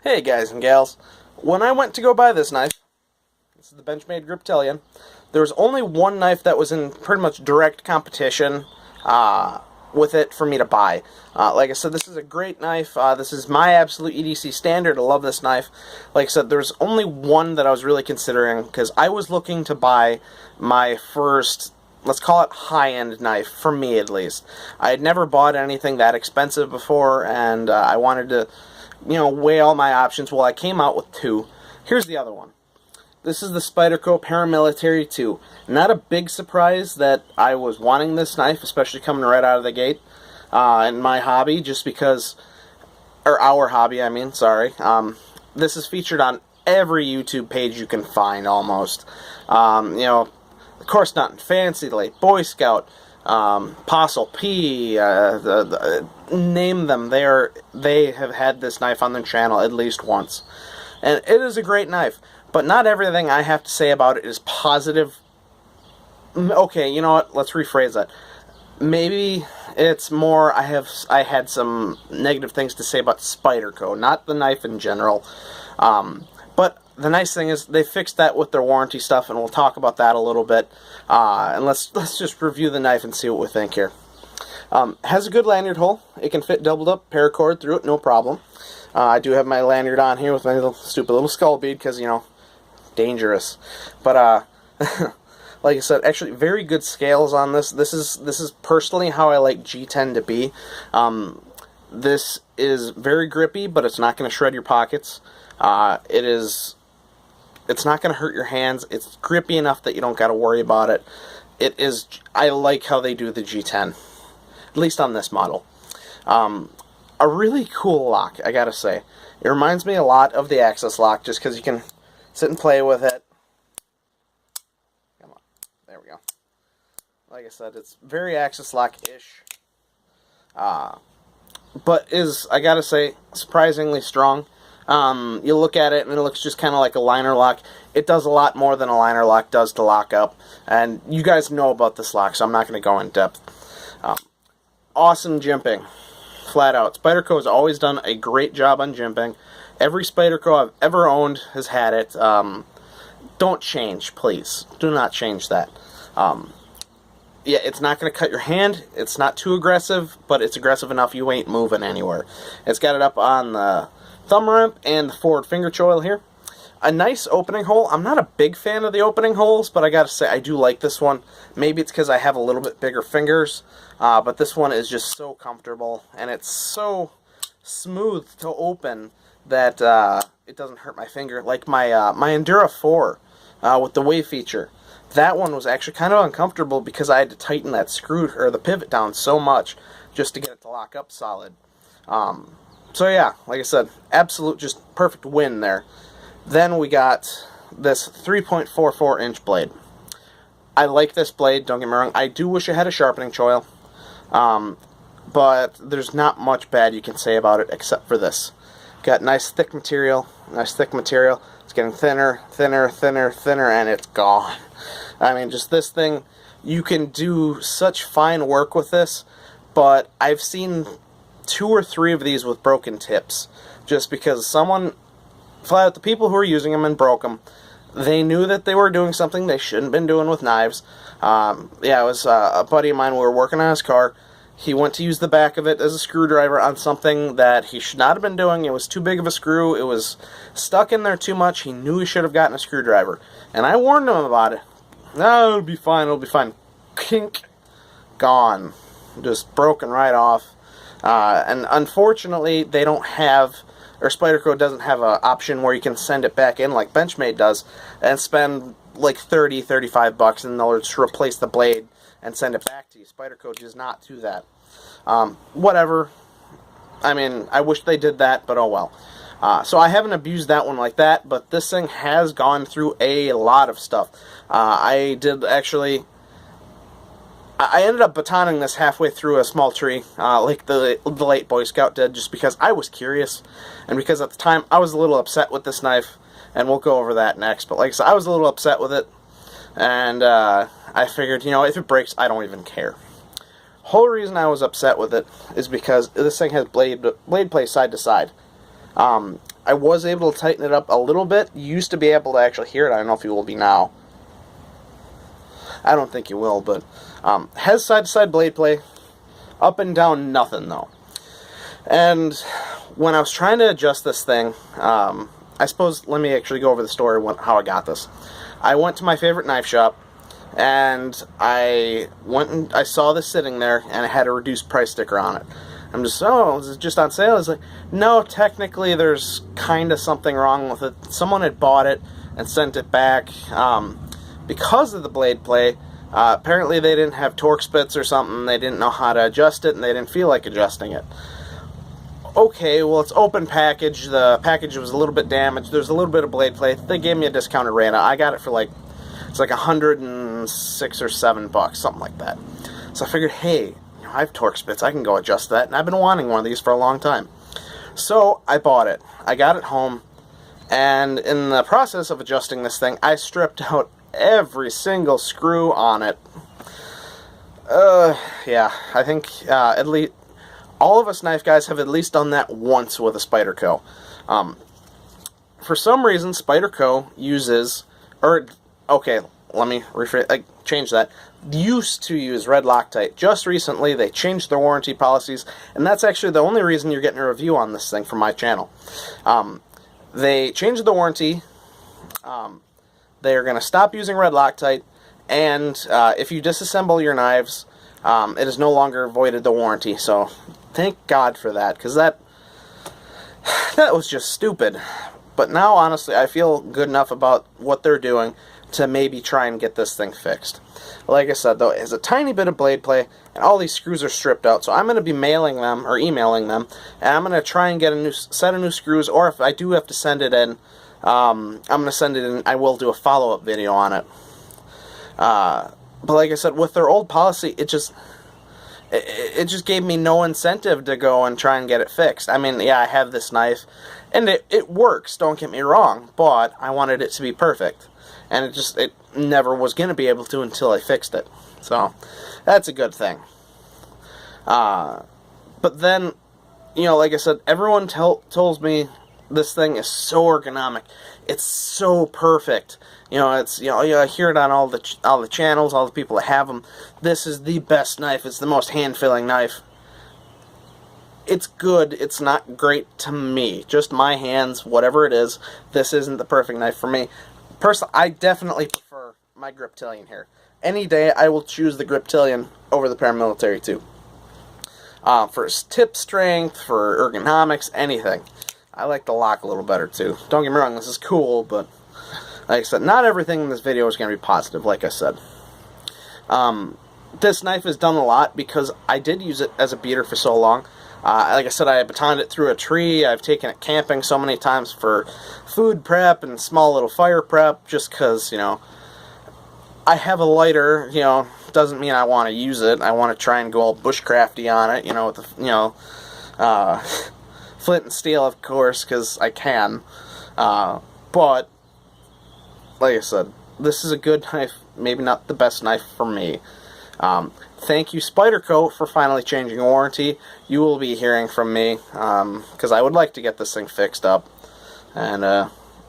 Hey guys and gals, when I went to go buy this knife, this is the Benchmade Griptilian, there was only one knife that was in pretty much direct competition with it for me to buy. Like I said, this is a great knife. This is my absolute EDC standard. I love this knife. Like I said, there's only one that I was really considering because I was looking to buy my first, let's call it high-end knife, for me at least. I had never bought anything that expensive before, and I wanted to weigh all my options. Well, I came out with two. Here's the other one. This is the Spyderco Paramilitary 2. Not a big surprise that I was wanting this knife, especially coming right out of the gate in my hobby, just because, or our hobby, I mean, sorry. This is featured on every YouTube page you can find, almost. Of course not fancy, like Boy Scout, Apostle P, name them. They have had this knife on their channel at least once. And it is a great knife, but not everything I have to say about it is positive. Okay, you know what, let's rephrase that. Maybe it's more I had some negative things to say about Spyderco, not the knife in general. But the nice thing is they fixed that with their warranty stuff, and we'll talk about that a little bit. And let's just review the knife and see what we think here. Has a good lanyard hole. It can fit doubled up paracord through it, no problem. I do have my lanyard on here with my stupid little skull bead because, dangerous. But like I said, actually very good scales on this. This is personally how I like G10 to be. This is very grippy, but it's not going to shred your pockets. It's not going to hurt your hands. It's grippy enough that you don't got to worry about it. I like how they do the G10, at least on this model. A really cool lock, I gotta say. It reminds me a lot of the Axis lock, just because you can sit and play with it. Come on, there we go. Like I said, it's very Axis lock-ish. But is, I gotta say, surprisingly strong. You look at it and it looks just kind of like a liner lock. It does a lot more than a liner lock does to lock up. And you guys know about this lock, so I'm not going to go in depth. Awesome jimping. Flat out. Spyderco has always done a great job on jimping. Every Spyderco I've ever owned has had it. Don't change, please. Do not change that. Yeah, it's not going to cut your hand. It's not too aggressive, but it's aggressive enough you ain't moving anywhere. It's got it up on the thumb ramp and the forward finger choil here. A nice opening hole. I'm not a big fan of the opening holes, but I gotta say I do like this one. Maybe it's because I have a little bit bigger fingers, but this one is just so comfortable, and it's so smooth to open that it doesn't hurt my finger. Like my Endura 4 with the wave feature. That one was actually kind of uncomfortable because I had to tighten that screw or the pivot down so much just to get it to lock up solid. So yeah, like I said, absolute just perfect win there. Then we got this 3.44 inch blade. I like this blade, don't get me wrong. I do wish it had a sharpening choil. But there's not much bad you can say about it except for this. Got nice thick material, It's getting thinner, and it's gone. I mean, just this thing, you can do such fine work with this, but I've seen 2 or 3 of these with broken tips, just because someone, flat out, the people who were using them and broke them, they knew that they were doing something they shouldn't have been doing with knives. Yeah, it was a buddy of mine. We were working on his car. He went to use the back of it as a screwdriver on something that he should not have been doing. It was too big of a screw. It was stuck in there too much. He knew he should have gotten a screwdriver. And I warned him about it. No, it'll be fine, it'll be fine. Kink. Gone. Just broken right off. And unfortunately, they don't have, or Spyderco doesn't have an option where you can send it back in like Benchmade does and spend like $30-$35 and they'll just replace the blade and send it back to you. Spyderco does not do that. Whatever. I mean, I wish they did that, but oh well. So I haven't abused that one like that, but this thing has gone through a lot of stuff. I ended up batoning this halfway through a small tree, like the late Boy Scout did, just because I was curious, and because at the time I was a little upset with this knife, and we'll go over that next. But like I said, I was a little upset with it, and I figured, if it breaks, I don't even care. Whole reason I was upset with it is because this thing has blade play side to side. I was able to tighten it up a little bit. You used to be able to actually hear it. I don't know if you will be now. I don't think you will, but has side-to-side blade play. Up and down, nothing, though. And when I was trying to adjust this thing, I suppose, let me actually go over the story, how I got this. I went to my favorite knife shop, and I saw this sitting there, and it had a reduced price sticker on it. I'm just, oh, is it just on sale? I was like, no, technically there's kind of something wrong with it. Someone had bought it and sent it back because of the blade play. Apparently they didn't have torque spits or something. They didn't know how to adjust it, and they didn't feel like adjusting it. Okay, well, it's open package. The package was a little bit damaged. There's a little bit of blade play. They gave me a discounted rate. I got it for like, it's like $106 or $7, something like that. So I figured, hey, I have torque spits. I can go adjust that, and I've been wanting one of these for a long time. So I bought it. I got it home, and in the process of adjusting this thing, I stripped out every single screw on it. Yeah, I think at least all of us knife guys have at least done that once with a Spyderco. For some reason, Spyderco uses, okay, let me change that. Used to use red Loctite. Just recently, they changed their warranty policies, and that's actually the only reason you're getting a review on this thing from my channel. They changed the warranty. They're going to stop using red Loctite, and if you disassemble your knives, it has no longer voided the warranty. So thank God for that, because that was just stupid. But now, honestly, I feel good enough about what they're doing to maybe try and get this thing fixed. Like I said, though, it has a tiny bit of blade play, and all these screws are stripped out, so I'm going to be mailing them, or emailing them, and I'm going to try and get a new set of new screws, or if I do have to send it in, I'm going to send it in. I will do a follow-up video on it. But like I said, with their old policy, it just gave me no incentive to go and try and get it fixed. I mean, yeah, I have this knife, and it works, don't get me wrong, but I wanted it to be perfect. And it never was going to be able to until I fixed it. So, that's a good thing. But then, like I said, everyone tells me this thing is so ergonomic. It's so perfect. I hear it on all the channels, all the people that have them. This is the best knife. It's the most hand-filling knife. It's good. It's not great to me. Just my hands, whatever it is. This isn't the perfect knife for me. Personally, I definitely prefer my Griptilian here. Any day, I will choose the Griptilian over the Paramilitary 2. For tip strength, for ergonomics, anything. I like the lock a little better, too. Don't get me wrong, this is cool, but like I said, not everything in this video is going to be positive, like I said. This knife has done a lot because I did use it as a beater for so long. Like I said, I batoned it through a tree. I've taken it camping so many times for food prep and small little fire prep, just because, I have a lighter, doesn't mean I want to use it. I want to try and go all bushcrafty on it, with the, flint and steel, of course, because I can. But, like I said, this is a good knife, maybe not the best knife for me. Thank you, Spyderco, for finally changing a warranty. You will be hearing from me, because I would like to get this thing fixed up. And,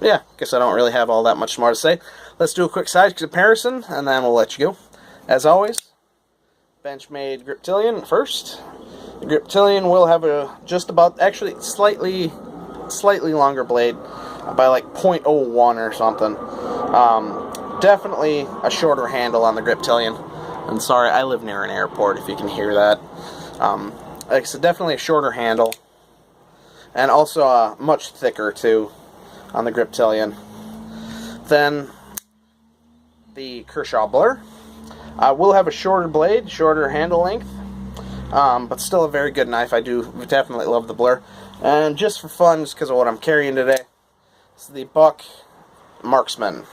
yeah, guess I don't really have all that much more to say. Let's do a quick size comparison, and then we'll let you go. As always, Benchmade Griptilian first. The Griptilian will have a actually slightly longer blade, by like 0.01 or something. Definitely a shorter handle on the Griptilian. And sorry, I live near an airport, if you can hear that. Like I said, definitely a shorter handle. And also much thicker, too, on the Griptilian. Then, the Kershaw Blur. Will have a shorter blade, shorter handle length. But still a very good knife. I do definitely love the Blur. And just for fun, just because of what I'm carrying today, it's the Buck Marksman.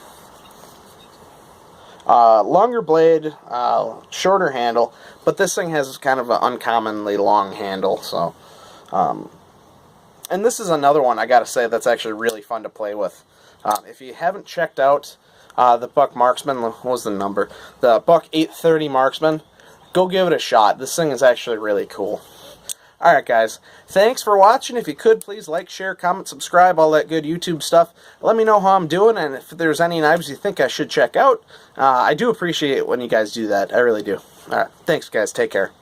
Longer blade, shorter handle, but this thing has kind of an uncommonly long handle, so, and this is another one, I gotta say, that's actually really fun to play with. If you haven't checked out, the Buck Marksman, what was the number? The Buck 830 Marksman, go give it a shot. This thing is actually really cool. Alright guys, thanks for watching. If you could, please like, share, comment, subscribe, all that good YouTube stuff. Let me know how I'm doing, and if there's any knives you think I should check out. I do appreciate it when you guys do that. I really do. Alright, thanks guys. Take care.